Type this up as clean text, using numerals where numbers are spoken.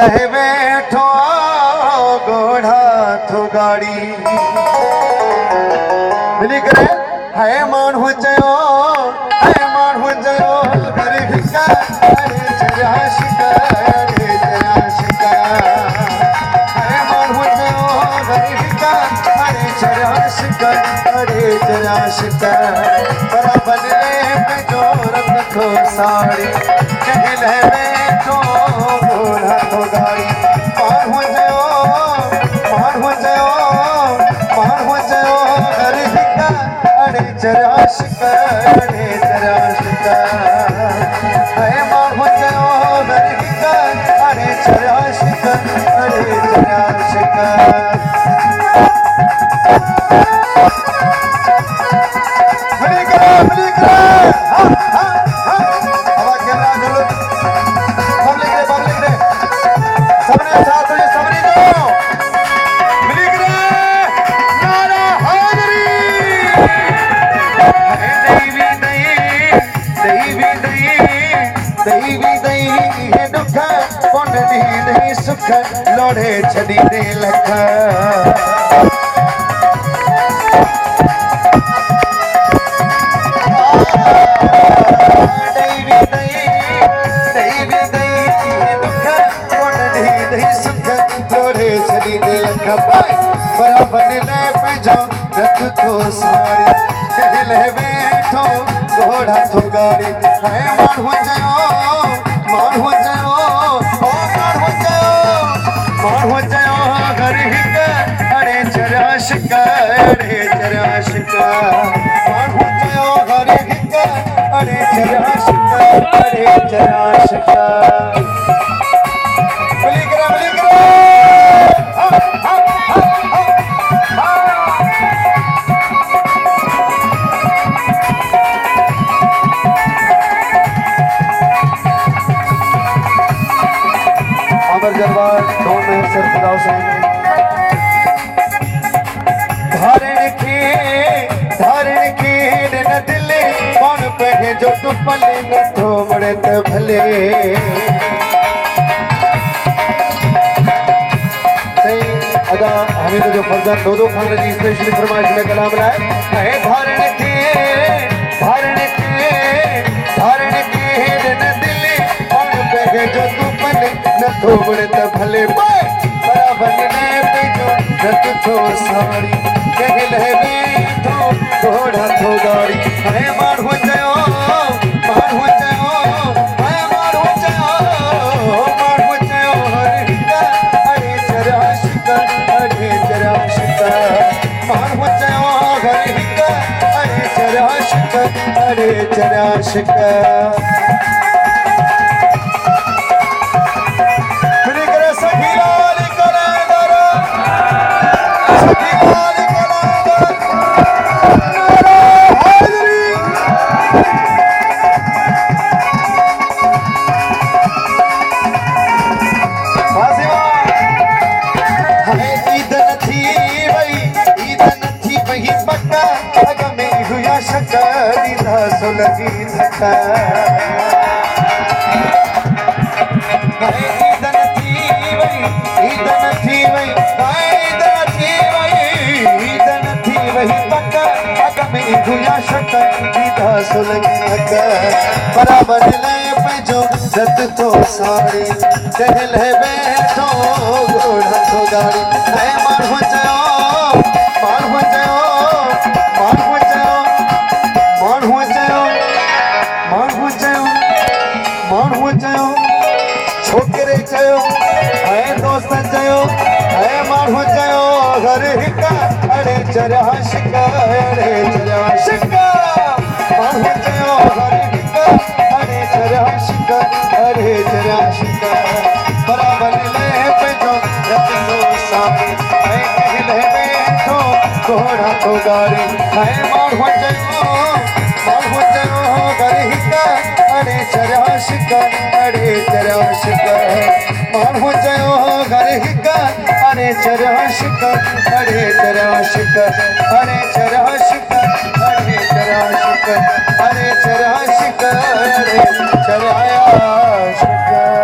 लहे बैठो घोड़ा थो गाड़ी मिली करे है मान हो जाओ घर भिका अरे जरा शिका अरे जरा शिका है मान हो जाओ घर भिका अरे जरा शिका अरे जरा शिका बराबर पे जो रंग थो साड़ी कहले बैठो घोड़ा थो गाड़ी पार हो जाओ घर भिका अरे जरा शिका अरे जरा शिका है मान हो जाओ घर भिका अरे जरा शिका अरे जरा शिका लोड़े छड़ी दे लखा बराबर ले पैजो रथ थो साड़ी कहले बैठो घोड़ा थो गाड़ी है मान हो जाओ घर हिका अरे जरा शिका अरे जरा शिका मान हो जाओ घर हिका अरे जरा शिका अरे जरा शिका दरबार धारण के न दिले कौन पहने जो तू पले न थोड़े तो भले अदा हमें तो जो फर्जन दो खान रजी स्पेशली फरमाइश में कलाम लाए है धारण के न दिले कौन पहने जो तू पले न थोड़े तो भले बराबर ने पे जो रथ थो साड़ी कहले बैठो घोड़ा थो गाड़ी है मान हो जाओ हर हिका अरे जरा शिका अरे जरा शिका मान हो जाओ घर हिका अरे जरा शिका अरे जरा शिका लगी थका ईदन थी वही पक्का अग में गुया शक्कर दीदा सुलगी थका बराबर ले पैजो रत तो साड़ी कहले बैठो घोड़ा तो गाड़ी है मान हो जाओ छोकरे चयो है दोस्त चयो है मान हो जाओ घर हिका अरे जरा शिका अरे जरा शिका मान हो जाओ घर हिका अरे जरा शिका अरे जरा शिका बराबर ले पैजो रत लो सामी है कहले बैठो घोड़ा तो गाड़ी है मान हो जाओ घर हिका अरे जरा शिका अरे जरा शिका मान हो जाओ घर हिका अरे जरा शिका अरे जरा शिका अरे जरा शिका अरे जरा शिका अरे जरा शिका अरे जरा